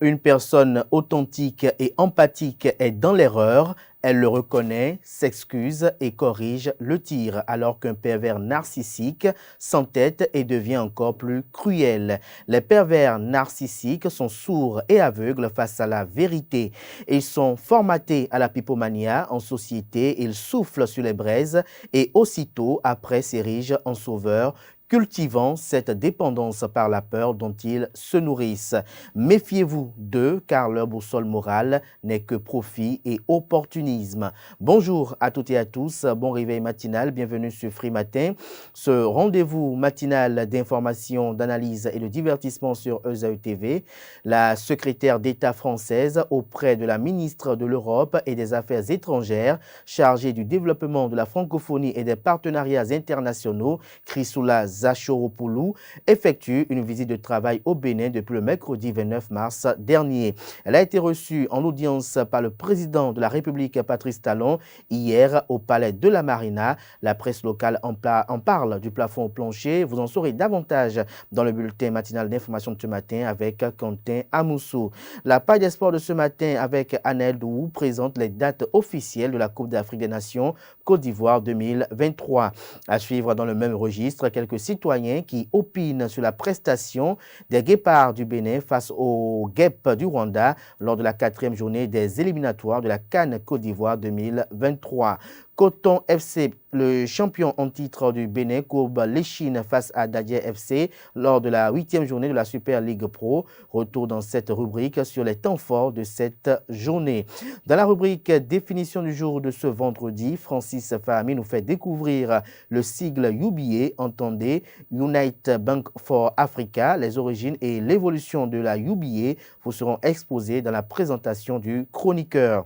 Une personne authentique et empathique est dans l'erreur. Elle le reconnaît, s'excuse et corrige le tir, alors qu'un pervers narcissique s'entête et devient encore plus cruel. Les pervers narcissiques sont sourds et aveugles face à la vérité. Ils sont formatés à la pipomania en société, ils soufflent sur les braises et aussitôt après s'érigent en sauveurs, cultivant cette dépendance par la peur dont ils se nourrissent. Méfiez-vous d'eux, car leur boussole morale n'est que profit et opportunisme. Bonjour à toutes et à tous, bon réveil matinal, bienvenue sur Free Matin. Ce rendez-vous matinal d'information, d'analyse et de divertissement sur ESAE TV. La secrétaire d'État française auprès de la ministre de l'Europe et des Affaires étrangères, chargée du développement de la francophonie et des partenariats internationaux, Chrysoula Zacharopoulou, effectue une visite de travail au Bénin depuis le mercredi 29 mars dernier. Elle a été reçue en audience par le président de la République, Patrice Talon, hier au palais de la Marina. La presse locale en parle du plafond au plancher. Vous en saurez davantage dans le bulletin matinal d'information de ce matin avec Quentin Amoussou. La page des sports de ce matin avec Anaël Douou présente les dates officielles de la Coupe d'Afrique des Nations Côte d'Ivoire 2023. À suivre dans le même registre, quelques citoyens qui opinent sur la prestation des guépards du Bénin face aux guêpes du Rwanda lors de la 4e journée des éliminatoires de la CAN Côte d'Ivoire 2023. Coton FC, le champion en titre du Bénin, courbe l'échine face à Dadier FC lors de la 8e journée de la Super League Pro. Retour dans cette rubrique sur les temps forts de cette journée. Dans la rubrique définition du jour de ce vendredi, Francis Fahmi nous fait découvrir le sigle UBA, entendez Unite Bank for Africa. Les origines et l'évolution de la UBA vous seront exposées dans la présentation du chroniqueur.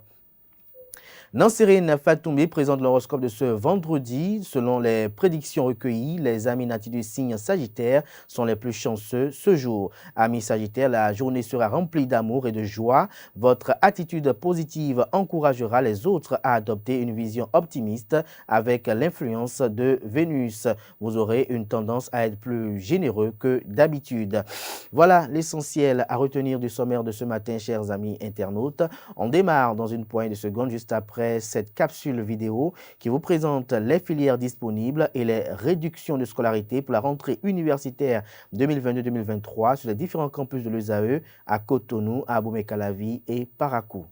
Nansérine Fatoumé présente l'horoscope de ce vendredi. Selon les prédictions recueillies, les amis natifs du signe Sagittaire sont les plus chanceux ce jour. Amis Sagittaire, la journée sera remplie d'amour et de joie. Votre attitude positive encouragera les autres à adopter une vision optimiste avec l'influence de Vénus. Vous aurez une tendance à être plus généreux que d'habitude. Voilà l'essentiel à retenir du sommaire de ce matin, chers amis internautes. On démarre dans une poignée de secondes juste après cette capsule vidéo qui vous présente les filières disponibles et les réductions de scolarité pour la rentrée universitaire 2022-2023 sur les différents campus de l'ESAE à Cotonou, à Abomey-Calavi et Parakou.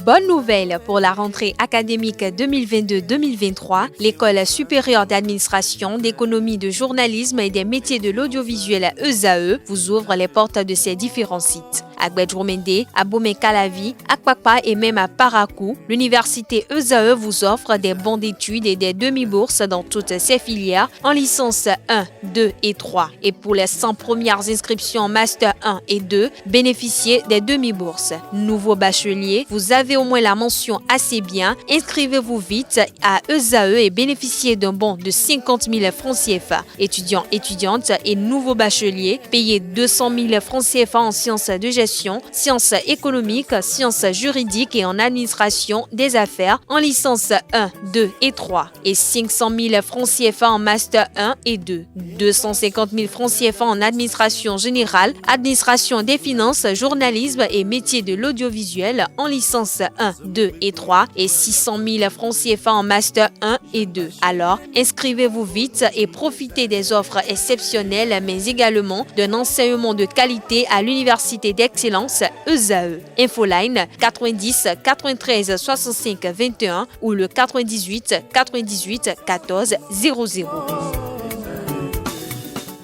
Bonne nouvelle pour la rentrée académique 2022-2023. L'École supérieure d'administration, d'économie, de journalisme et des métiers de l'audiovisuel ESAE vous ouvre les portes de ses différents sites. À Gbedjourmende, à Abomey-Calavi, à Kwakpa et même à Parakou, l'université ESAE vous offre des bons d'études et des demi-bourses dans toutes ses filières en licence 1, 2 et 3. Et pour les 100 premières inscriptions en master 1 et 2, bénéficiez des demi-bourses. Nouveau bachelier, vous avez au moins la mention assez bien. Inscrivez-vous vite à ESAE et bénéficiez d'un bon de 50 000 francs CFA. Étudiants, étudiantes et nouveaux bacheliers, payez 200 000 francs CFA en sciences de gestion, sciences économiques, sciences juridiques et en administration des affaires en licence 1, 2 et 3 et 500 000 francs CFA en master 1 et 2, 250 000 francs CFA en administration générale, administration des finances, journalisme et métiers de l'audiovisuel en licence 1, 2 et 3 et 600 000 francs CFA en master 1 et 2. Alors, inscrivez-vous vite et profitez des offres exceptionnelles mais également d'un enseignement de qualité à l'université d'excellence ESAE. Infoline 90 93 65 21 ou le 98 98 14 00.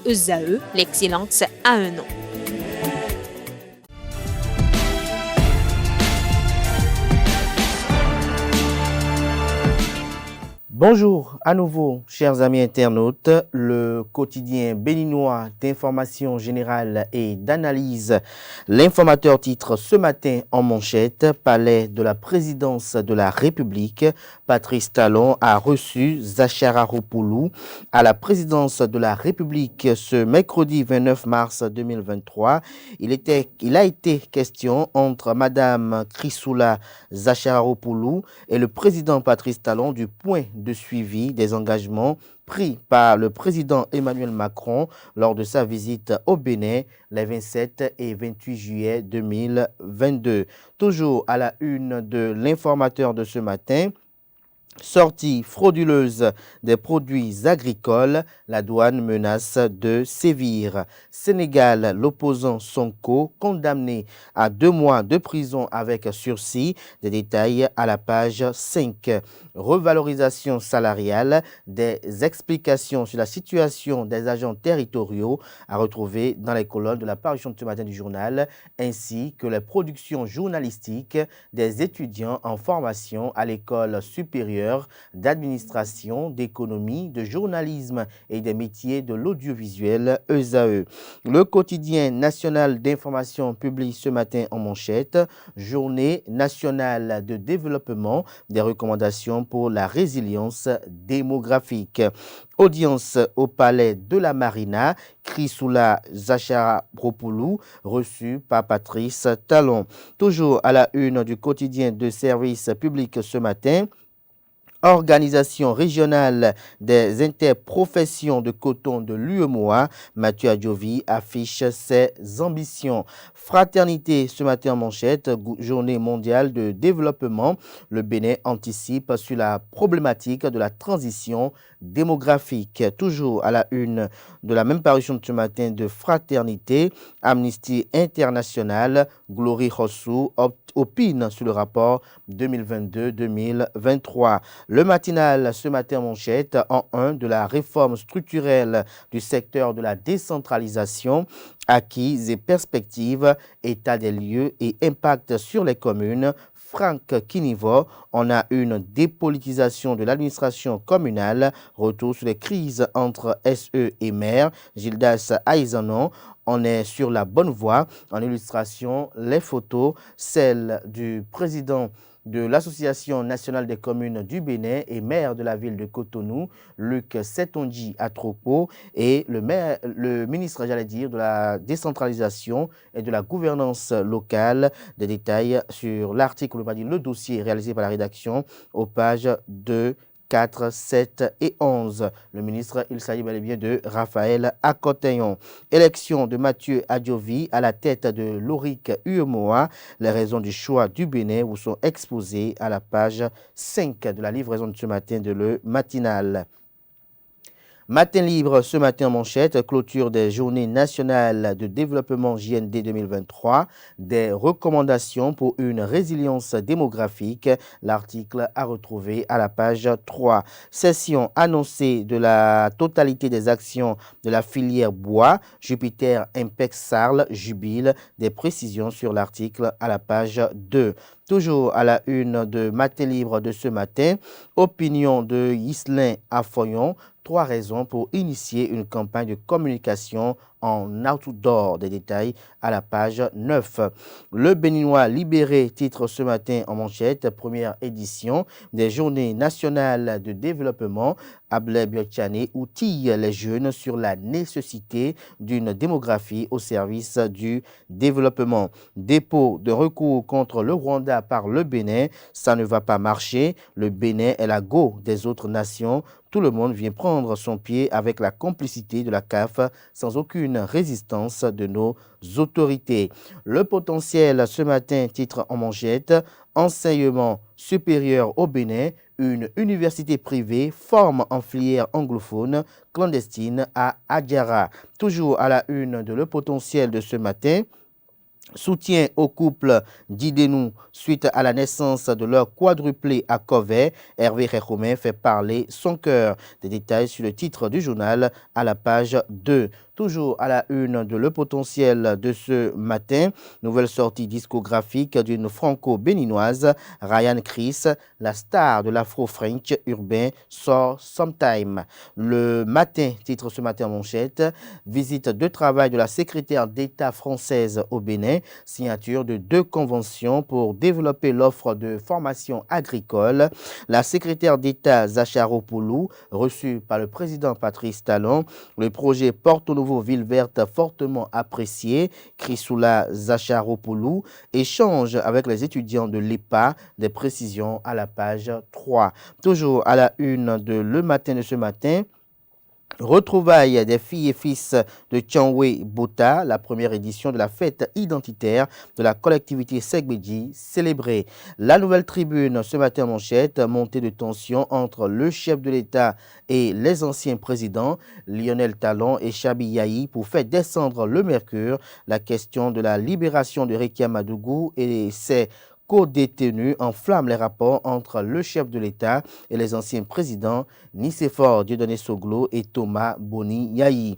ESAE, l'excellence a un nom. Bonjour à nouveau, chers amis internautes. Le quotidien béninois d'information générale et d'analyse. L'informateur titre ce matin en manchette: Palais de la présidence de la République. Patrice Talon a reçu Zacharopoulou à la présidence de la République ce mercredi 29 mars 2023. Il a été question entre Madame Chrysoula Zacharopoulou et le président Patrice Talon du point de de suivi des engagements pris par le président Emmanuel Macron lors de sa visite au Bénin les 27 et 28 juillet 2022. Toujours à la une de l'informateur de ce matin, sortie frauduleuse des produits agricoles, la douane menace de sévir. Sénégal, l'opposant Sonko, condamné à 2 mois de prison avec sursis. Des détails à la page 5. Revalorisation salariale, des explications sur la situation des agents territoriaux à retrouver dans les colonnes de la parution de ce matin du journal, ainsi que les productions journalistiques des étudiants en formation à l'école supérieure d'administration, d'économie, de journalisme et des métiers de l'audiovisuel ESAE. Le quotidien national d'information publie ce matin en manchette Journée nationale de développement, des recommandations pour la résilience démographique. Audience au palais de la Marina, Chrysoula Zacharopoulou, reçu par Patrice Talon. Toujours à la une du quotidien de service public ce matin, Organisation régionale des interprofessions de coton de l'UEMOA, Mathieu Adjovi affiche ses ambitions. Fraternité ce matin en manchette, journée mondiale de développement. Le Bénin anticipe sur la problématique de la transition démographique. Toujours à la une de la même parution de ce matin de Fraternité, Amnesty International, Glory Hossou opine sur le rapport 2022-2023. Le matinal ce matin en manchette en 1 de la réforme structurelle du secteur de la décentralisation, acquises et perspectives, état des lieux et impact sur les communes. Franck Kinivo, on a une dépolitisation de l'administration communale, retour sur les crises entre SE et maire. Gildas Aizanon, on est sur la bonne voie. En illustration, les photos, celles du président de l'Association nationale des communes du Bénin et maire de la ville de Cotonou, Luc Setonji Atropo, et le ministre, de la décentralisation et de la gouvernance locale. Des détails sur l'article, le dossier réalisé par la rédaction aux pages 2, 4, 7 et 11. Le ministre, il s'agit bel et bien de Raphaël Akoteyon. Élection de Mathieu Adjovi à la tête de l'ORIC UEMOA. Les raisons du choix du Bénin vous sont exposées à la page 5 de la livraison de ce matin de Le Matinal. Matin libre ce matin en manchette, clôture des journées nationales de développement JND 2023, des recommandations pour une résilience démographique. L'article à retrouver à la page 3. Session annoncée de la totalité des actions de la filière bois. Jupiter Impex Sarl jubile. Des précisions sur l'article à la page 2. Toujours à la une de Matin libre de ce matin, opinion de Ghislain Affoyon. 3 raisons pour initier une campagne de communication en outdoor. Des détails à la page 9. Le Béninois libéré titre ce matin en manchette, première édition des Journées nationales de développement. Ablé Biotchane outille les jeunes sur la nécessité d'une démographie au service du développement. Dépôt de recours contre le Rwanda par le Bénin, ça ne va pas marcher. Le Bénin est la go des autres nations. Tout le monde vient prendre son pied avec la complicité de la CAF sans aucune résistance de nos autorités. Le potentiel ce matin titre en manchette, enseignement supérieur au Bénin, une université privée forme en filière anglophone clandestine à Adjara. Toujours à la une de Le Potentiel de ce matin, soutien au couple d'Idenou suite à la naissance de leur quadruplé à Covey. Hervé Réchoumen fait parler son cœur. Des détails sur le titre du journal à la page 2. Toujours à la une de Le Potentiel de ce matin, nouvelle sortie discographique d'une franco-béninoise, Ryan Chris, la star de l'afro-french urbain, sort Sometime. Le matin, titre ce matin en manchette, visite de travail de la secrétaire d'État française au Bénin. mai, signature de 2 conventions pour développer l'offre de formation agricole. La secrétaire d'État Zacharopoulou, reçue par le président Patrice Talon, le projet Porto Novo Ville Verte fortement apprécié, Chrysoula Zacharopoulou, échange avec les étudiants de l'EPA, des précisions à la page 3. Toujours à la une de Le Matin de ce matin, retrouvailles des filles et fils de Tchanwe Bota, la première édition de la fête identitaire de la collectivité Segbedji célébrée. La Nouvelle Tribune, ce matin en manchette, montée de tension entre le chef de l'État et les anciens présidents, Lionel Talon et Chabi Yahi, pour faire descendre le mercure. La question de la libération de Rekia Madougou et ses co-détenus enflamme les rapports entre le chef de l'État et les anciens présidents Nicéphore Dieudonné Soglo et Thomas Boni Yahi.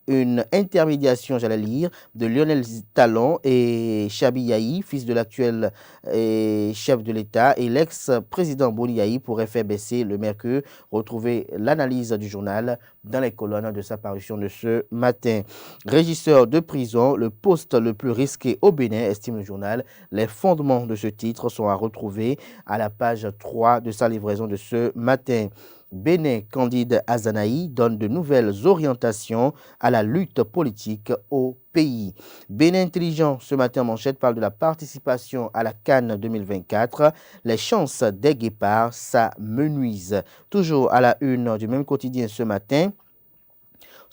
Une intermédiation, j'allais lire, de Lionel Talon et Chabi Yahi, fils de l'actuel chef de l'État, et l'ex-président Boni Yahi pourrait faire baisser le mercure. Retrouvez l'analyse du journal dans les colonnes de sa parution de ce matin. Régisseur de prison, le poste le plus risqué au Bénin, estime le journal. Les fondements de ce titre sont à retrouver à la page 3 de sa livraison de ce matin. Bénin, Candide Azanaï donne de nouvelles orientations à la lutte politique au pays. Bénin Intelligent, ce matin en manchette, parle de la participation à la CAN 2024. Les chances des guépards s'amenuisent. Toujours à la une du même quotidien ce matin,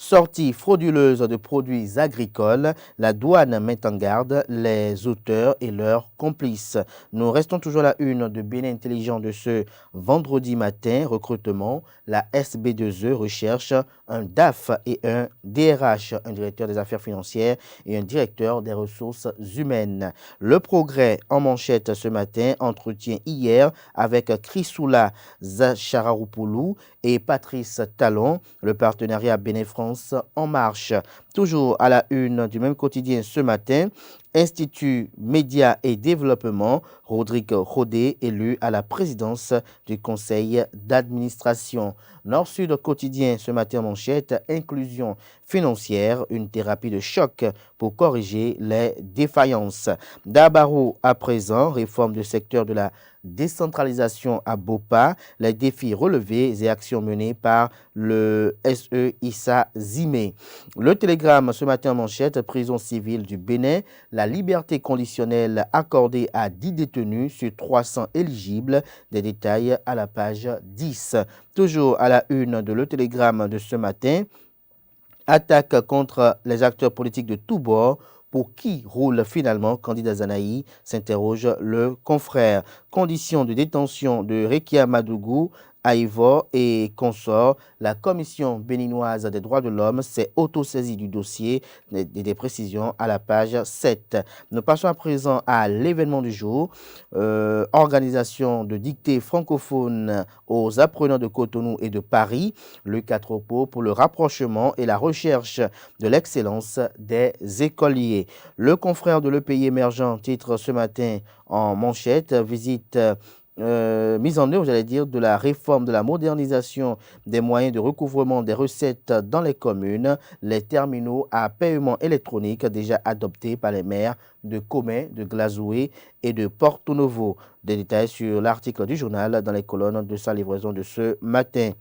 sortie frauduleuse de produits agricoles, la douane met en garde les auteurs et leurs complices. Nous restons toujours à la une de Bénin Intelligent de ce vendredi matin. Recrutement, la SB2E recherche un DAF et un DRH, un directeur des affaires financières et un directeur des ressources humaines. Le Progrès en manchette ce matin, entretien hier avec Chrysoula Zacharopoulou et Patrice Talon, le partenariat Bénin-France en marche. Toujours à la une du même quotidien ce matin, Institut Médias et Développement, Rodrigue Rodé, élu à la présidence du conseil d'administration. Nord-Sud quotidien ce matin manchette, inclusion financière, une thérapie de choc pour corriger les défaillances. Dabarou à présent, réforme du secteur de la décentralisation à Bopa, les défis relevés et actions menées par le SE Issa Zimé. Le Télégramme ce matin en manchette, prison civile du Bénin, la liberté conditionnelle accordée à 10 détenus sur 300 éligibles, des détails à la page 10. Toujours à la une de Le Télégramme de ce matin, attaque contre les acteurs politiques de tous bords. Pour qui roule finalement Candide Azanaï, s'interroge le confrère. Conditions de détention de Rekia Madougou, Aïvo et consorts, la Commission béninoise des droits de l'homme s'est autosaisie du dossier, des précisions à la page 7. Nous passons à présent à l'événement du jour. Organisation de dictée francophone aux apprenants de Cotonou et de Paris, le 4 repos pour le rapprochement et la recherche de l'excellence des écoliers. Le confrère de Le Pays émergent titre ce matin en manchette, visite mise en œuvre, j'allais dire, de la réforme, de la modernisation des moyens de recouvrement des recettes dans les communes, les terminaux à paiement électronique déjà adoptés par les maires de Comé, de Glazoué et de Porto Novo. Des détails sur l'article du journal dans les colonnes de sa livraison de ce matin.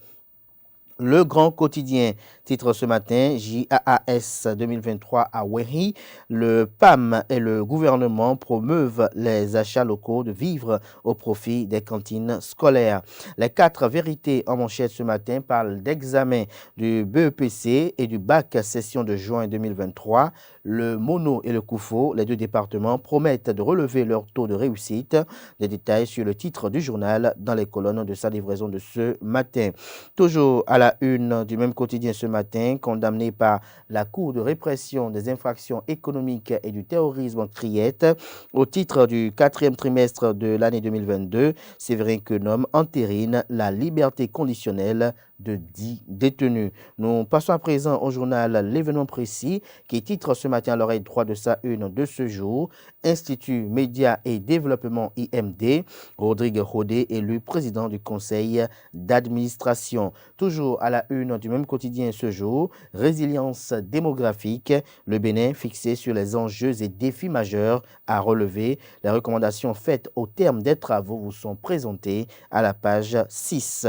Le Grand Quotidien titre ce matin JAAS 2023 à Wéry. Le PAM et le gouvernement promeuvent les achats locaux de vivres au profit des cantines scolaires. Les 4 vérités en manchette ce matin parlent d'examen du BEPC et du bac session de juin 2023. Le Mono et le Koufo, les 2 départements, promettent de relever leur taux de réussite. Des détails sur le titre du journal dans les colonnes de sa livraison de ce matin. Toujours à la une du même quotidien ce matin, condamné par la Cour de répression des infractions économiques et du terrorisme Criette au titre du 4e trimestre de l'année 2022, Séverin Quenom entérine la liberté conditionnelle de 10 détenus. Nous passons à présent au journal L'événement précis qui titre ce matin à l'oreille droit de sa une de ce jour. Institut Médias et Développement IMD, Rodrigue Rodé élu président du conseil d'administration. Toujours à la une du même quotidien ce jour, résilience démographique, le Bénin fixé sur les enjeux et défis majeurs à relever. Les recommandations faites au terme des travaux vous sont présentées à la page 6.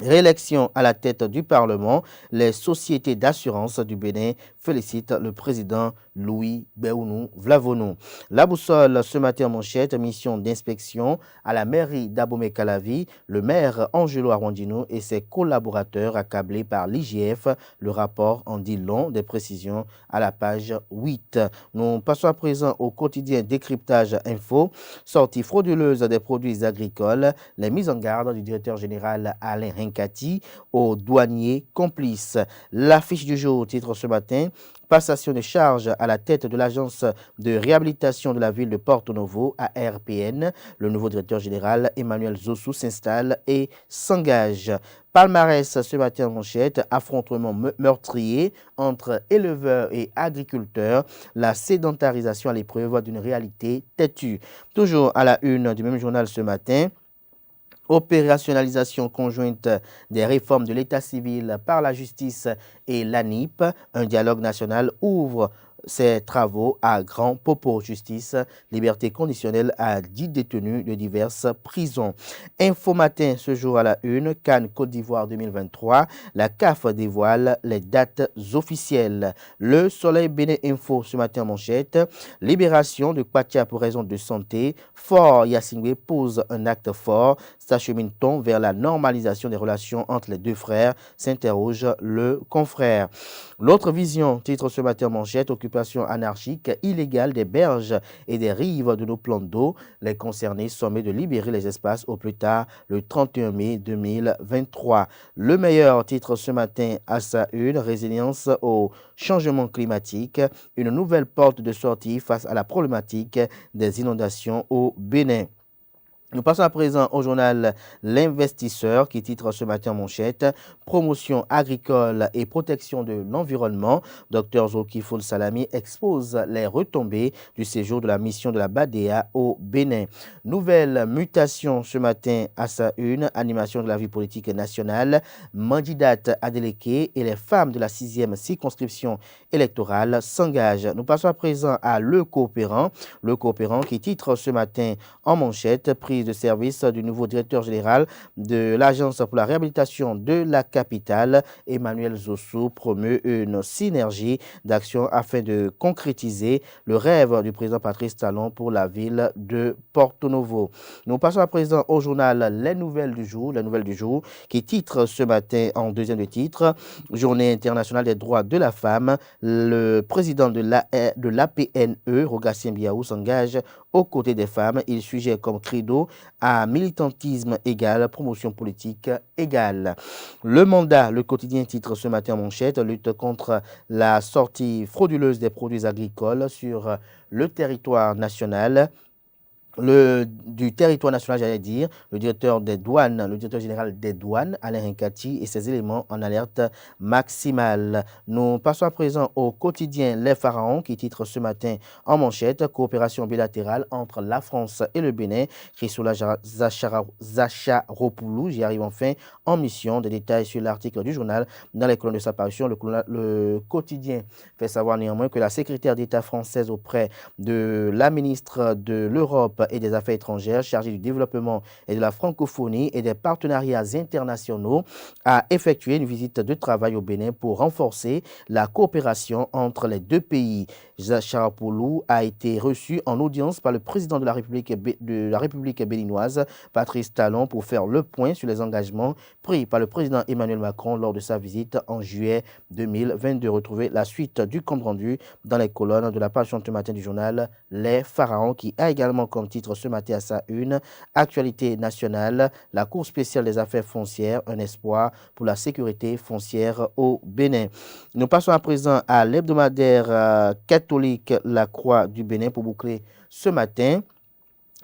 Réélection à la tête du Parlement, les sociétés d'assurance du Bénin félicitent le président Louis Béounou Vlavonou. La boussole ce matin en manchette, mission d'inspection à la mairie d'Abomey-Calavi, le maire Angelo Arwandino et ses collaborateurs accablés par l'IGF. Le rapport en dit long, des précisions à la page 8. Nous passons à présent au quotidien décryptage info, sortie frauduleuse des produits agricoles, les mises en garde du directeur général Alain Hinkati aux douaniers complices. L'affiche du jour titre ce matin, passation de charges à la tête de l'agence de réhabilitation de la ville de Porto Novo, ARPN. Le nouveau directeur général Emmanuel Zossou s'installe et s'engage. Palmarès ce matin en manchette, affrontement meurtrier entre éleveurs et agriculteurs, la sédentarisation à l'épreuve d'une réalité têtue. Toujours à la une du même journal ce matin, opérationnalisation conjointe des réformes de l'état civil par la justice et l'ANIP. Un dialogue national ouvre ses travaux à Grand Popo. Justice, liberté conditionnelle à 10 détenus de diverses prisons. Info Matin, ce jour à la une, Cannes Côte d'Ivoire 2023. La CAF dévoile les dates officielles. Le Soleil Bénin Info ce matin en manchette. Libération de Kwacha pour raison de santé. Fort Yassingbe pose un acte fort. S'achemine-t-on vers la normalisation des relations entre les deux frères, s'interroge le confrère. L'autre vision, titre ce matin en manchette, occupation anarchique illégale des berges et des rives de nos plans d'eau. Les concernés sommés de libérer les espaces au plus tard le 31 mai 2023. Le meilleur titre ce matin à sa une, résilience au changement climatique, une nouvelle porte de sortie face à la problématique des inondations au Bénin. Nous passons à présent au journal L'Investisseur qui titre ce matin en manchette « Promotion agricole et protection de l'environnement ». Dr Zolkiful Salami expose les retombées du séjour de la mission de la BADEA au Bénin. Nouvelle mutation ce matin à sa une, animation de la vie politique nationale, Mandidat Adeleke et les femmes de la 6e circonscription électorale s'engagent. Nous passons à présent à Le Coopérant qui titre ce matin en manchette « Prise de service du nouveau directeur général de l'Agence pour la réhabilitation de la capitale. Emmanuel Zossou promeut une synergie d'action afin de concrétiser le rêve du président Patrice Talon pour la ville de Porto Novo. Nous passons à présent au journal Les Nouvelles du jour qui titre ce matin en deuxième de titre « Journée internationale des droits de la femme ». Le président de l'APNE, Rogatien Biaou, s'engage aux côtés des femmes. Il suggère comme credo à militantisme égal, promotion politique égale. Le mandat, le quotidien titre ce matin en manchette, lutte contre la sortie frauduleuse des produits agricoles sur le territoire national. Du territoire national, j'allais dire, le directeur général des douanes, Alain Hinkati, et ses éléments en alerte maximale. Nous passons à présent au quotidien Les Pharaons, qui titre ce matin en manchette, coopération bilatérale entre la France et le Bénin. Chrysoula Zacharopoulou, j'y arrive enfin, en mission. Des détails sur l'article du journal dans les colonnes de sa parution. Le quotidien fait savoir néanmoins que la secrétaire d'État française auprès de la ministre de l'Europe et des Affaires étrangères chargée du développement et de la francophonie et des partenariats internationaux a effectué une visite de travail au Bénin pour renforcer la coopération entre les deux pays. Zacharopoulou a été reçu en audience par le président de la République béninoise, Patrice Talon, pour faire le point sur les engagements pris par le président Emmanuel Macron lors de sa visite en juillet 2022. Retrouvez la suite du compte rendu dans les colonnes de la page ce matin du journal Les Pharaons, qui a également comme titre ce matin à sa une, actualité nationale, la Cour spéciale des affaires foncières, un espoir pour la sécurité foncière au Bénin. Nous passons à présent à l'hebdomadaire catholique La Croix du Bénin pour boucler ce matin.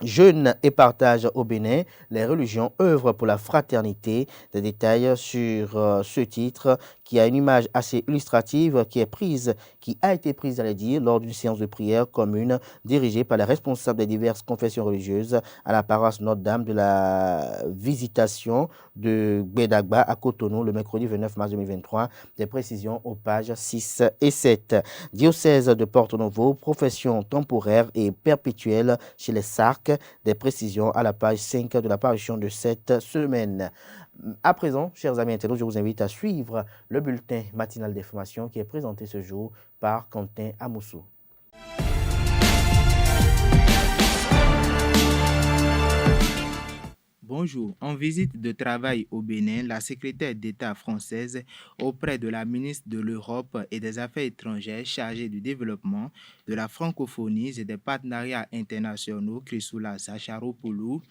Jeûne et partage au Bénin, les religions œuvrent pour la fraternité. Des détails sur ce titre qui a une image assez illustrative qui a été prise, allez dire, lors d'une séance de prière commune dirigée par les responsables des diverses confessions religieuses à la paroisse Notre-Dame de la Visitation de Gbedagba à Cotonou le mercredi 29 mars 2023. Des précisions aux pages 6 et 7. Diocèse de Porto-Novo, profession temporaire et perpétuelle chez les Sarques. Des précisions à la page 5 de la parution de cette semaine. À présent, chers amis internautes, je vous invite à suivre le bulletin matinal d'information qui est présenté ce jour par Quentin Amoussou. Bonjour. En visite de travail au Bénin, la secrétaire d'État française auprès de la ministre de l'Europe et des Affaires étrangères chargée du développement, de la francophonie et des partenariats internationaux, Chrysoula Zacharopoulou,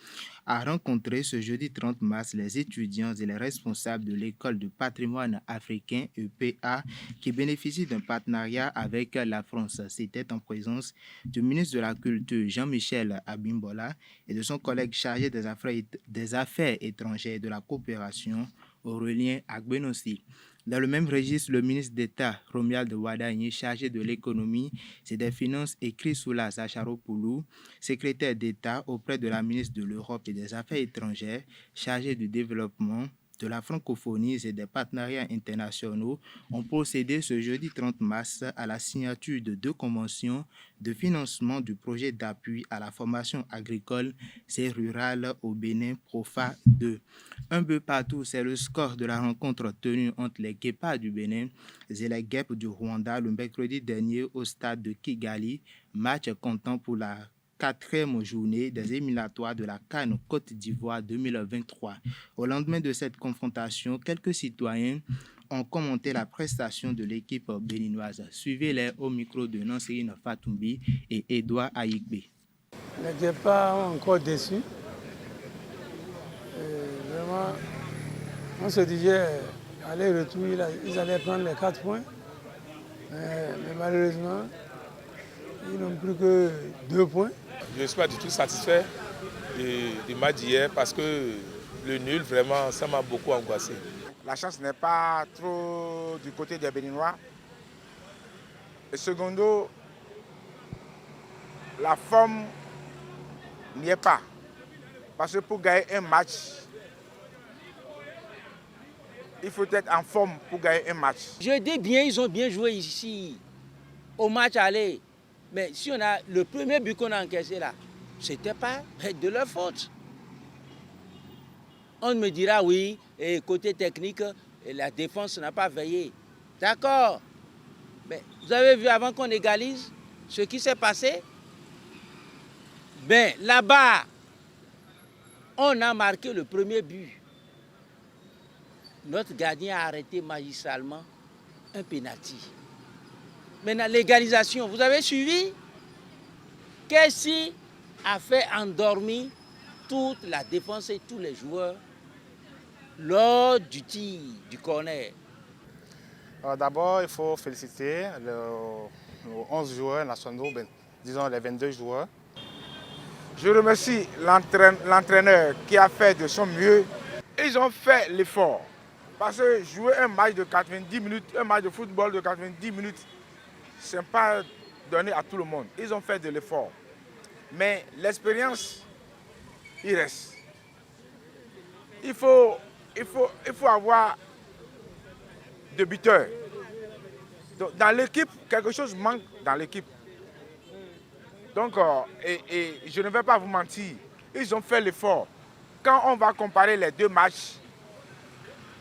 a rencontré ce jeudi 30 mars les étudiants et les responsables de l'école de patrimoine africain EPA qui bénéficient d'un partenariat avec la France. C'était en présence du ministre de la Culture Jean-Michel Abimbola et de son collègue chargé des Affaires étrangères et de la coopération Aurélien Agbenossi. Dans le même registre, le ministre d'État Romuald Wadagni, chargé de l'économie et des finances, et Chrysoula Zacharopoulou, secrétaire d'État auprès de la ministre de l'Europe et des Affaires étrangères, chargé du développement, de la francophonie et des partenariats internationaux, ont procédé ce jeudi 30 mars à la signature de 2 conventions de financement du projet d'appui à la formation agricole et rurale au Bénin, PROFA 2. Un peu partout, c'est le score de la rencontre tenue entre les Guépards du Bénin et les Guêpes du Rwanda le mercredi dernier au stade de Kigali, match comptant pour la 4e journée des éliminatoires de la CAN Côte d'Ivoire 2023. Au lendemain de cette confrontation, quelques citoyens ont commenté la prestation de l'équipe béninoise. Suivez-les au micro de Nansérine Fatoumbi et Edouard Aïkbe. Les Guépards ont encore déçu. Vraiment, on se disait, aller-retour, ils allaient prendre les 4 points. Mais malheureusement, ils n'ont plus que 2 points. Je ne suis pas du tout satisfait du match d'hier parce que le nul, vraiment, ça m'a beaucoup angoissé. La chance n'est pas trop du côté des Béninois. Et secondo, la forme n'y est pas. Parce que pour gagner un match, il faut être en forme pour gagner un match. Je dis bien, ils ont bien joué ici, au match aller. Mais si on a le premier but qu'on a encaissé là, ce n'était pas de leur faute. On me dira oui, et côté technique, la défense n'a pas veillé. D'accord. Mais vous avez vu avant qu'on égalise ce qui s'est passé? Ben là-bas, on a marqué le premier but. Notre gardien a arrêté magistralement un pénalty. Maintenant, l'égalisation, vous avez suivi? Qu'est-ce qui a fait endormir toute la défense et tous les joueurs lors du tir, du corner? D'abord, il faut féliciter les 11 joueurs nationaux, disons les 22 joueurs. Je remercie l'entraîneur qui a fait de son mieux. Ils ont fait l'effort. Parce que jouer un match de 90 minutes, un match de football de 90 minutes, ce n'est pas donné à tout le monde. Ils ont fait de l'effort. Mais l'expérience, il reste. Il faut avoir de buteurs. Donc, dans l'équipe, quelque chose manque dans l'équipe. Donc, et je ne vais pas vous mentir, ils ont fait l'effort. Quand on va comparer les 2 matchs,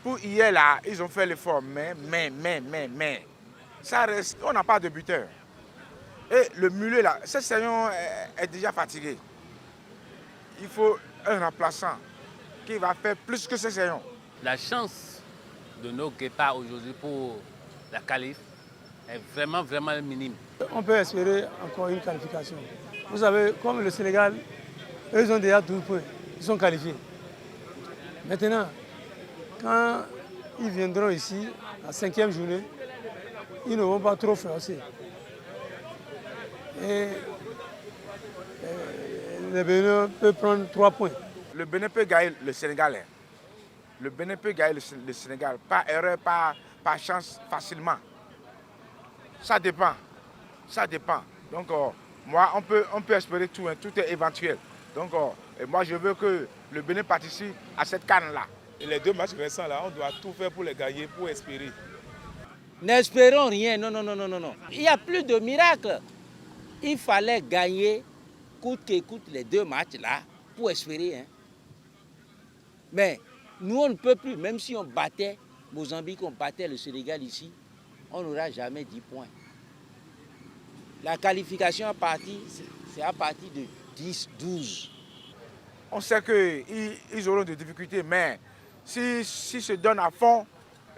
pour hier là, ils ont fait l'effort. Mais, ça reste, on n'a pas de buteur. Et le milieu là, cette saison est déjà fatigué. Il faut un remplaçant qui va faire plus que cette saison. La chance de nos Guépards aujourd'hui pour la qualif est vraiment minime. On peut espérer encore une qualification. Vous savez, comme le Sénégal, eux ils ont déjà 12 points, ils sont qualifiés. Maintenant, quand ils viendront ici, la 5e journée, ils ne vont pas trop forcer. Et le Bénin peut prendre 3 points. Le Bénin peut gagner le Sénégal. Hein. Le Bénin peut gagner le Sénégal. Pas erreur, pas chance, facilement. Ça dépend. Ça dépend. Donc, moi, on peut espérer tout. Hein. Tout est éventuel. Donc, et moi, je veux que le Bénin participe à cette canne-là. Et les 2 matchs récents, là, on doit tout faire pour les gagner, pour espérer. N'espérons rien. Non, non, non, non, non. Il n'y a plus de miracle. Il fallait gagner, coûte que coûte, les 2 matchs-là, pour espérer. Hein. Mais nous, on ne peut plus, même si on battait Mozambique, on battait le Sénégal ici, on n'aura jamais 10 points. La qualification c'est à partir de 10, 12. On sait qu'ils auront des difficultés, mais s'ils se donnent à fond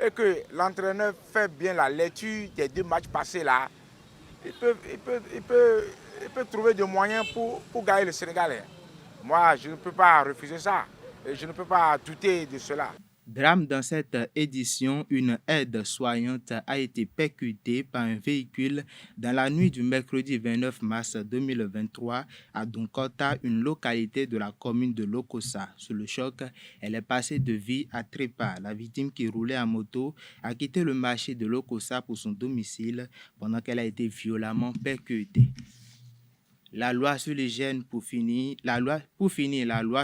et que l'entraîneur fait bien la lecture des 2 matchs passés là, il peut trouver des moyens pour gagner le Sénégal. Moi, je ne peux pas refuser ça. Et je ne peux pas douter de cela. Drame dans cette édition, une aide soignante a été percutée par un véhicule dans la nuit du mercredi 29 mars 2023 à Donkota, une localité de la commune de Lokossa. Sous le choc, elle est passée de vie à trépas. La victime qui roulait à moto a quitté le marché de Lokossa pour son domicile pendant qu'elle a été violemment percutée. La loi sur l'hygiène la loi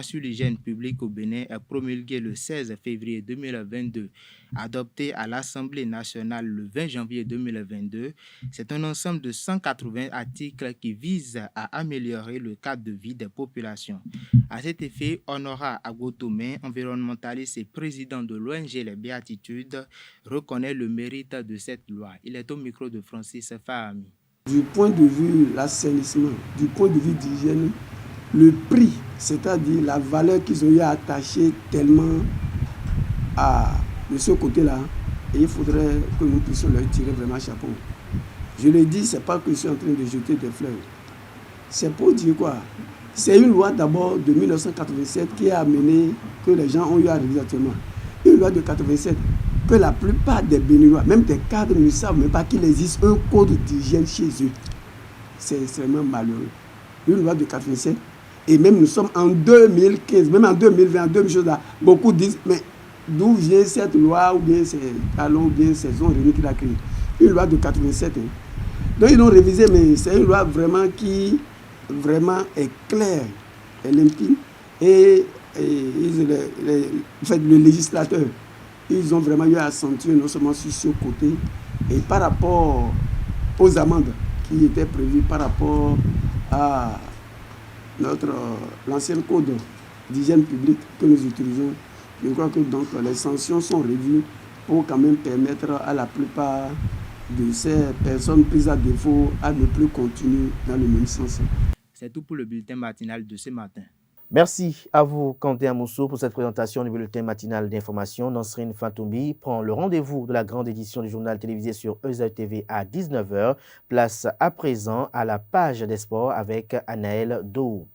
sur l'hygiène publique au Bénin est promulguée le 16 février 2022, adoptée à l'Assemblée nationale le 20 janvier 2022. C'est un ensemble de 180 articles qui visent à améliorer le cadre de vie des populations. À cet effet, Honora Agotomé, environnementaliste et président de l'ONG Les Béatitudes, reconnaît le mérite de cette loi. Il est au micro de Francis Fahami. Du point de vue de l'assainissement, du point de vue d'hygiène, le prix, c'est-à-dire la valeur qu'ils ont eu à attacher tellement de ce côté-là, et il faudrait que nous puissions leur tirer vraiment chapeau. Je le dis, ce n'est pas que je suis en train de jeter des fleurs. C'est pour dire quoi? C'est une loi d'abord de 1987 qui a amené que les gens ont eu à réaliser actuellement. Une loi de 87 que la plupart des Béninois, même des cadres, ne savent même pas qu'il existe un code d'hygiène chez eux. C'est extrêmement malheureux. Une loi de 87, et même nous sommes en 2015, même en 2020, en 2000 choses là, beaucoup disent, mais d'où vient cette loi, ou bien c'est Talon, ou bien c'est Zon Rémi qui l'a créée. Une loi de 87. Hein. Donc ils l'ont révisé, mais c'est une loi vraiment qui vraiment est claire, est limpide, et le législateur, ils ont vraiment eu à accentuer non seulement sur ce côté, et par rapport aux amendes qui étaient prévues par rapport à l'ancien code d'hygiène publique que nous utilisons, je crois que donc les sanctions sont revues pour quand même permettre à la plupart de ces personnes prises à défaut à ne plus continuer dans le même sens. C'est tout pour le bulletin matinal de ce matin. Merci à vous, Kanté Amousso, pour cette présentation du bulletin matinal d'information. Nasrine Fatoumbi prend le rendez-vous de la grande édition du journal télévisé sur EZA TV à 19h. Place à présent à la page des sports avec Anaël Dou.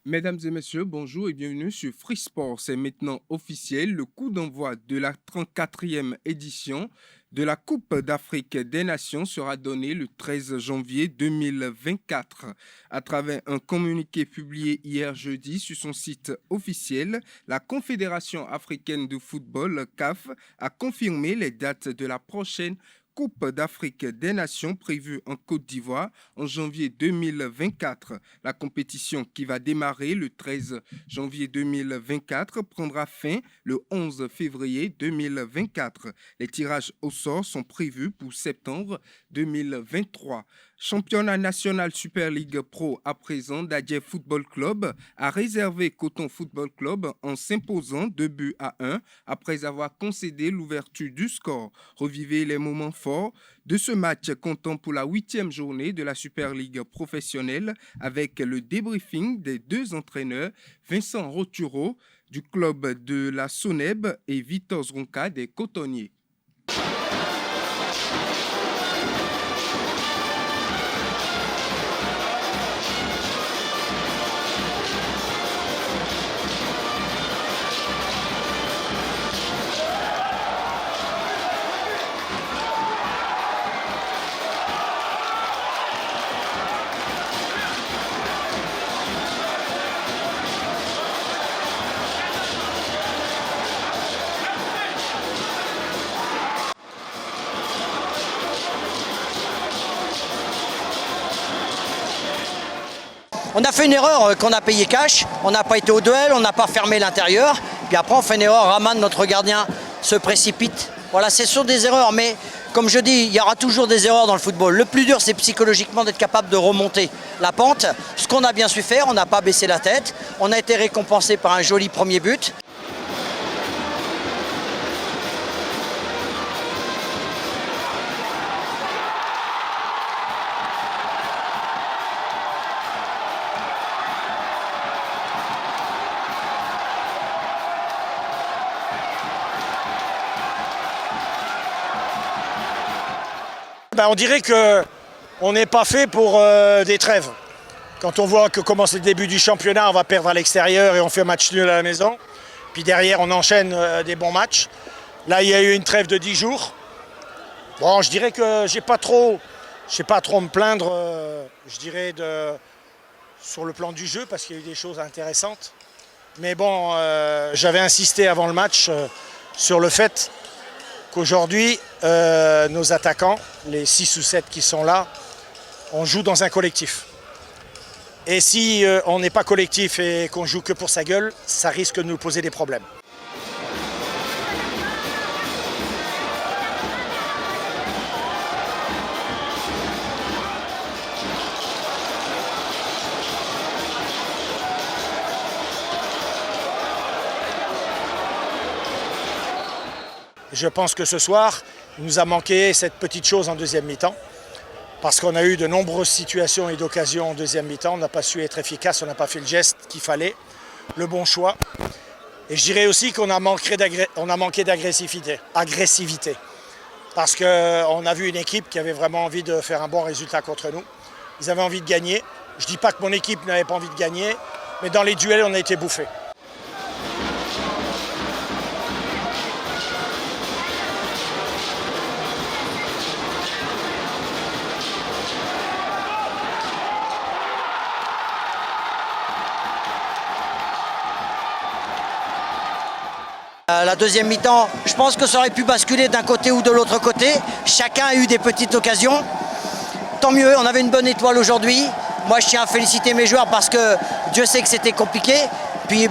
Mesdames et messieurs, bonjour et bienvenue sur Free Sport. C'est maintenant officiel, le coup d'envoi de la 34e édition de la Coupe d'Afrique des Nations sera donné le 13 janvier 2024. À travers un communiqué publié hier jeudi sur son site officiel, la Confédération africaine de football, CAF, a confirmé les dates de la prochaine Coupe d'Afrique des Nations prévue en Côte d'Ivoire en janvier 2024. La compétition qui va démarrer le 13 janvier 2024 prendra fin le 11 février 2024. Les tirages au sort sont prévus pour septembre 2023. Championnat national Super League Pro à présent, Dadje Football Club a réservé Coton Football Club en s'imposant 2-1 après avoir concédé l'ouverture du score. Revivez les moments forts de ce match comptant pour la 8e journée de la Super League professionnelle avec le débriefing des deux entraîneurs Vincent Roturo du club de la Soneb et Victor Zronka des Cotonniers. On a fait une erreur qu'on a payé cash, on n'a pas été au duel, on n'a pas fermé l'intérieur. Puis après on fait une erreur, Raman, notre gardien, se précipite. Voilà, ce sont des erreurs, mais comme je dis, il y aura toujours des erreurs dans le football. Le plus dur, c'est psychologiquement d'être capable de remonter la pente. Ce qu'on a bien su faire, on n'a pas baissé la tête. On a été récompensé par un joli premier but. On dirait qu'on n'est pas fait pour des trêves. Quand on voit que comment c'est le début du championnat, on va perdre à l'extérieur et on fait un match nul à la maison. Puis derrière, on enchaîne des bons matchs. Là, il y a eu une trêve de 10 jours. Bon, je dirais que je n'ai pas trop à me plaindre, je dirais, sur le plan du jeu, parce qu'il y a eu des choses intéressantes. Mais bon, j'avais insisté avant le match sur le fait qu'aujourd'hui, nos attaquants, les 6 ou 7 qui sont là, on joue dans un collectif. Et si on n'est pas collectif et qu'on joue que pour sa gueule, ça risque de nous poser des problèmes. Je pense que ce soir, il nous a manqué cette petite chose en deuxième mi-temps. Parce qu'on a eu de nombreuses situations et d'occasions en deuxième mi-temps. On n'a pas su être efficace, on n'a pas fait le geste qu'il fallait, le bon choix. Et je dirais aussi qu'on a manqué d'agressivité. Parce qu'on a vu une équipe qui avait vraiment envie de faire un bon résultat contre nous. Ils avaient envie de gagner. Je ne dis pas que mon équipe n'avait pas envie de gagner, mais dans les duels, on a été bouffés. La deuxième mi-temps, je pense que ça aurait pu basculer d'un côté ou de l'autre côté. Chacun a eu des petites occasions. Tant mieux, on avait une bonne étoile aujourd'hui. Moi, je tiens à féliciter mes joueurs parce que Dieu sait que c'était compliqué. Puis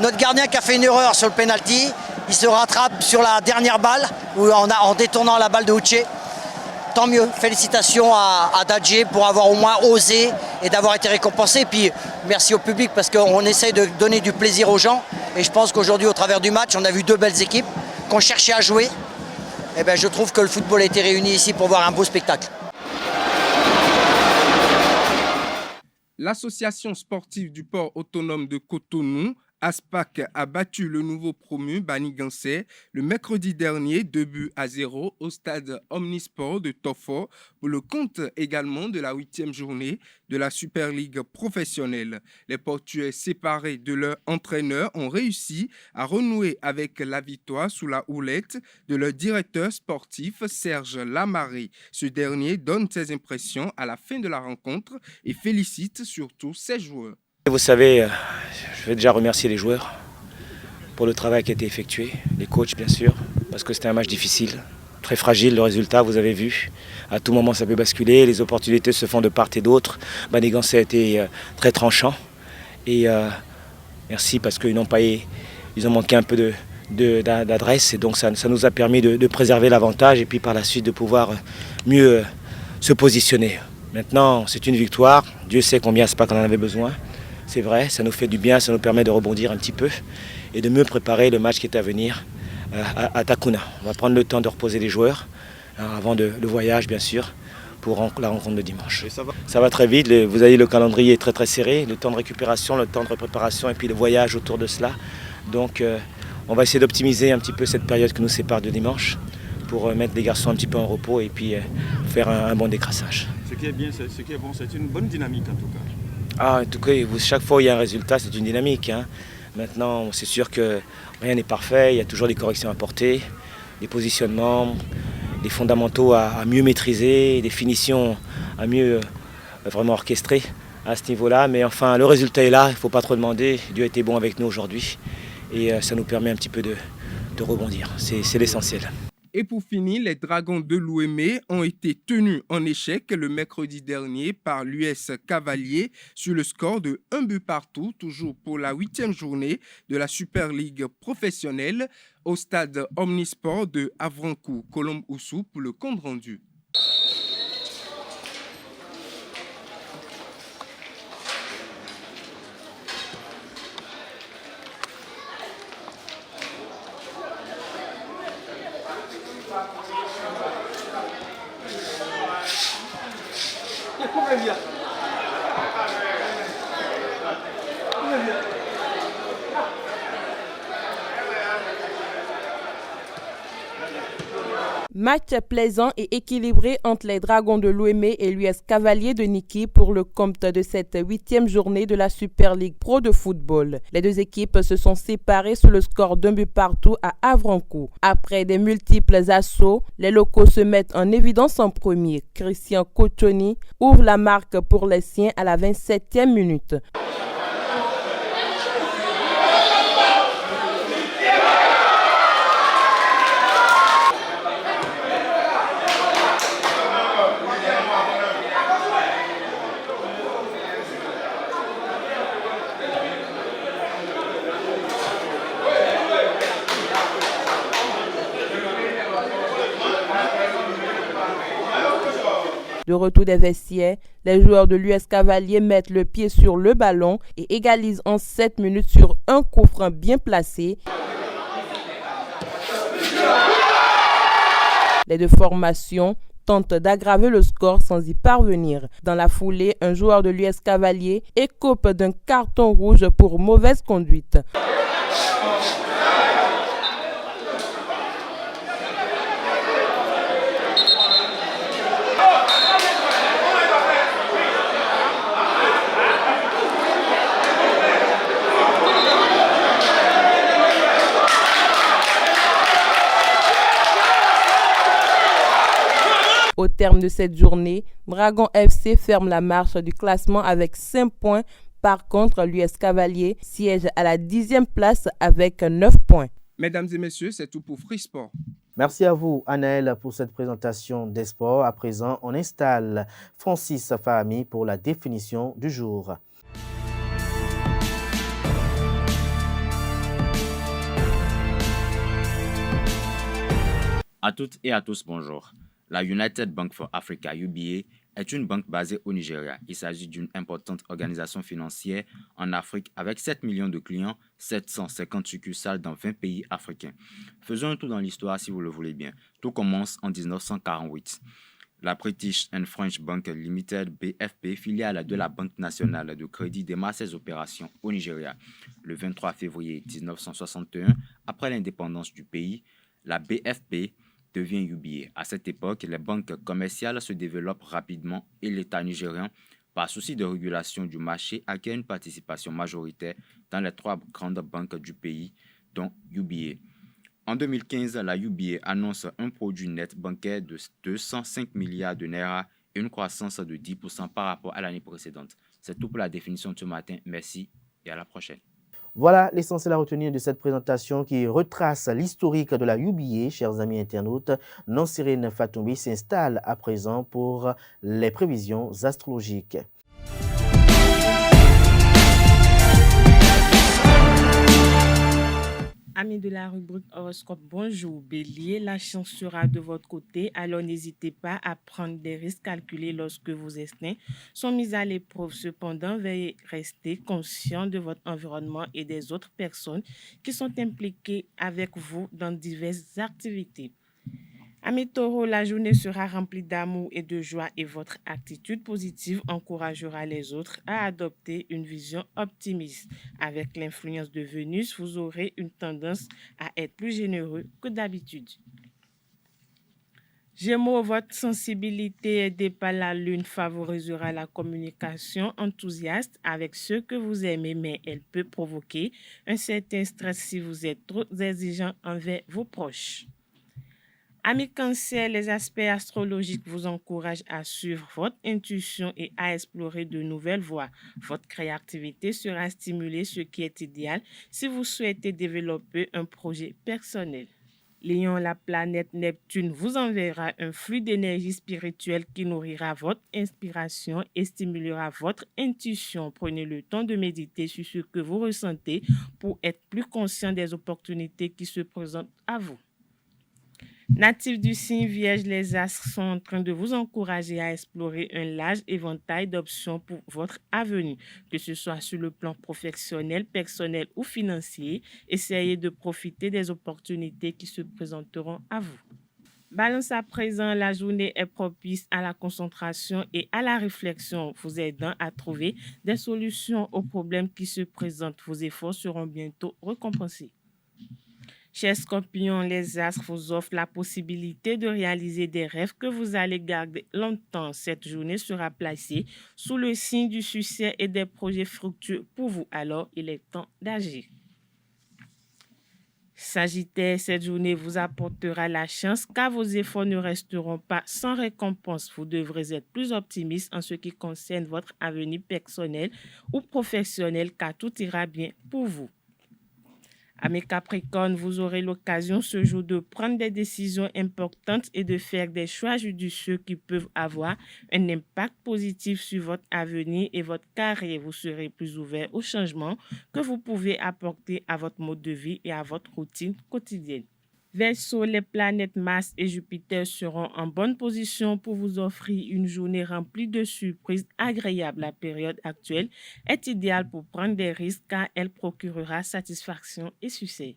notre gardien qui a fait une erreur sur le penalty, il se rattrape sur la dernière balle en détournant la balle de Uche. Tant mieux, félicitations à Dadje pour avoir au moins osé et d'avoir été récompensé. Puis merci au public parce qu'on essaye de donner du plaisir aux gens. Et je pense qu'aujourd'hui, au travers du match, on a vu 2 belles équipes qui ont cherché à jouer. Et je trouve que le football a été réuni ici pour voir un beau spectacle. L'association sportive du port autonome de Cotonou, ASPAC, a battu le nouveau promu Banigansè le mercredi dernier 2-0 au stade Omnisport de Tofo pour le compte également de la 8e journée de la Super League professionnelle. Les Portugais séparés de leur entraîneur ont réussi à renouer avec la victoire sous la houlette de leur directeur sportif Serge Lamaré. Ce dernier donne ses impressions à la fin de la rencontre et félicite surtout ses joueurs. Vous savez, je vais déjà remercier les joueurs pour le travail qui a été effectué, les coachs bien sûr, parce que c'était un match difficile, très fragile le résultat, vous avez vu. À tout moment ça peut basculer, les opportunités se font de part et d'autre. Banigansè a été très tranchant et merci parce qu'ils ont manqué un peu d'adresse et donc ça nous a permis de préserver l'avantage et puis par la suite de pouvoir mieux se positionner. Maintenant c'est une victoire, Dieu sait combien c'est pas qu'on en avait besoin. C'est vrai, ça nous fait du bien, ça nous permet de rebondir un petit peu et de mieux préparer le match qui est à venir à Takuna. On va prendre le temps de reposer les joueurs avant le voyage bien sûr pour la rencontre de dimanche. Ça va très vite, vous avez le calendrier est très très serré, le temps de récupération, le temps de préparation et puis le voyage autour de cela. Donc on va essayer d'optimiser un petit peu cette période qui nous sépare de dimanche pour mettre les garçons un petit peu en repos et puis faire un bon décrassage. Ce qui est bien, ce qui est bon, c'est une bonne dynamique en tout cas. En tout cas, chaque fois où il y a un résultat, c'est une dynamique. Maintenant, c'est sûr que rien n'est parfait, il y a toujours des corrections à apporter, des positionnements, des fondamentaux à mieux maîtriser, des finitions à mieux vraiment orchestrer à ce niveau-là. Mais enfin, le résultat est là, il ne faut pas trop demander. Dieu a été bon avec nous aujourd'hui et ça nous permet un petit peu de rebondir. C'est l'essentiel. Et pour finir, les Dragons de Lomé ont été tenus en échec le mercredi dernier par l'US Cavaliers sur le score de 1 but partout, toujours pour la 8e journée de la Super League professionnelle au stade Omnisport de Avrancourt, Colombe-Oussou pour le compte rendu. Match plaisant et équilibré entre les Dragons de Lomé et l'US Cavaliers de Niki pour le compte de cette 8e journée de la Super League Pro de football. Les deux équipes se sont séparées sur le score d'1 but partout à Avrancourt. Après des multiples assauts, les locaux se mettent en évidence en premier. Christian Cochoni ouvre la marque pour les siens à la 27e minute. De retour des vestiaires, les joueurs de l'US Cavaliers mettent le pied sur le ballon et égalisent en 7 minutes sur un coup franc bien placé. Les deux formations tentent d'aggraver le score sans y parvenir. Dans la foulée, un joueur de l'US Cavaliers écope d'un carton rouge pour mauvaise conduite. Au terme de cette journée, Dragon FC ferme la marche du classement avec 5 points. Par contre, l'US Cavalier siège à la 10e place avec 9 points. Mesdames et messieurs, c'est tout pour Free Sport. Merci à vous, Anaël, pour cette présentation des sports. À présent, on installe Francis Fahami pour la définition du jour. À toutes et à tous, bonjour. La United Bank for Africa, UBA, est une banque basée au Nigeria. Il s'agit d'une importante organisation financière en Afrique avec 7 millions de clients, 750 succursales dans 20 pays africains. Faisons un tour dans l'histoire si vous le voulez bien. Tout commence en 1948. La British and French Bank Limited, BFP, filiale de la Banque nationale de crédit, démarre ses opérations au Nigeria. Le 23 février 1961, après l'indépendance du pays, la BFP devient UBA. À cette époque, les banques commerciales se développent rapidement et l'État nigérian, par souci de régulation du marché, acquiert une participation majoritaire dans les 3 grandes banques du pays, dont UBA. En 2015, la UBA annonce un produit net bancaire de 205 milliards de naira et une croissance de 10% par rapport à l'année précédente. C'est tout pour la définition de ce matin. Merci et à la prochaine. Voilà l'essentiel à retenir de cette présentation qui retrace l'historique de la UBA. Chers amis internautes, Nansirine Fatoumbi s'installe à présent pour les prévisions astrologiques. Amis de la rubrique horoscope, bonjour Bélier, la chance sera de votre côté, alors n'hésitez pas à prendre des risques calculés lorsque vos instincts sont mis à l'épreuve. Cependant, veuillez rester conscient de votre environnement et des autres personnes qui sont impliquées avec vous dans diverses activités. Amis Taureau, la journée sera remplie d'amour et de joie et votre attitude positive encouragera les autres à adopter une vision optimiste. Avec l'influence de Vénus, vous aurez une tendance à être plus généreux que d'habitude. Gémeaux, votre sensibilité aidée par la lune favorisera la communication enthousiaste avec ceux que vous aimez, mais elle peut provoquer un certain stress si vous êtes trop exigeant envers vos proches. Amis Cancer, les aspects astrologiques vous encouragent à suivre votre intuition et à explorer de nouvelles voies. Votre créativité sera stimulée, ce qui est idéal si vous souhaitez développer un projet personnel. Léon, la planète Neptune, vous enverra un flux d'énergie spirituelle qui nourrira votre inspiration et stimulera votre intuition. Prenez le temps de méditer sur ce que vous ressentez pour être plus conscient des opportunités qui se présentent à vous. Natifs du signe Vierge, les astres sont en train de vous encourager à explorer un large éventail d'options pour votre avenir, que ce soit sur le plan professionnel, personnel ou financier. Essayez de profiter des opportunités qui se présenteront à vous. Balance à présent, la journée est propice à la concentration et à la réflexion, vous aidant à trouver des solutions aux problèmes qui se présentent. Vos efforts seront bientôt récompensés. Chers Scorpions, les astres vous offrent la possibilité de réaliser des rêves que vous allez garder longtemps. Cette journée sera placée sous le signe du succès et des projets fructueux pour vous. Alors, il est temps d'agir. Sagittaire, cette journée vous apportera la chance car vos efforts ne resteront pas sans récompense. Vous devrez être plus optimiste en ce qui concerne votre avenir personnel ou professionnel car tout ira bien pour vous. Amis Capricorne, vous aurez l'occasion ce jour de prendre des décisions importantes et de faire des choix judicieux qui peuvent avoir un impact positif sur votre avenir et votre carrière. Vous serez plus ouvert aux changements que vous pouvez apporter à votre mode de vie et à votre routine quotidienne. Verseau, les planètes Mars et Jupiter seront en bonne position pour vous offrir une journée remplie de surprises agréables. La période actuelle est idéale pour prendre des risques car elle procurera satisfaction et succès.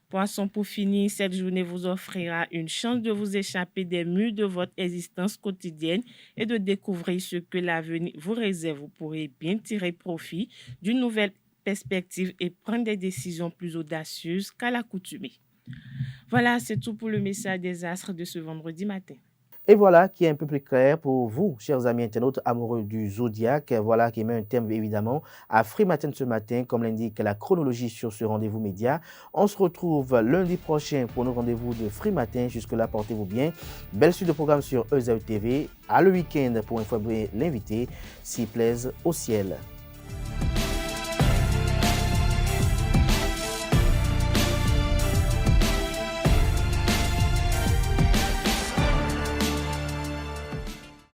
Poisson, pour finir, cette journée vous offrira une chance de vous échapper des murs de votre existence quotidienne et de découvrir ce que l'avenir vous réserve. Vous pourrez bien tirer profit d'une nouvelle perspective et prendre des décisions plus audacieuses qu'à l'accoutumée. Voilà, c'est tout pour le message des astres de ce vendredi matin. Et voilà qui est un peu plus clair pour vous, chers amis internautes amoureux du zodiaque. Voilà qui met un thème évidemment à Free Matin ce matin, comme l'indique la chronologie sur ce rendez-vous média. On se retrouve lundi prochain pour nos rendez-vous de Free Matin. Jusque-là, portez-vous bien. Belle suite de programmes sur EZAE TV. À le week-end pour informer l'invité, s'il plaise au ciel.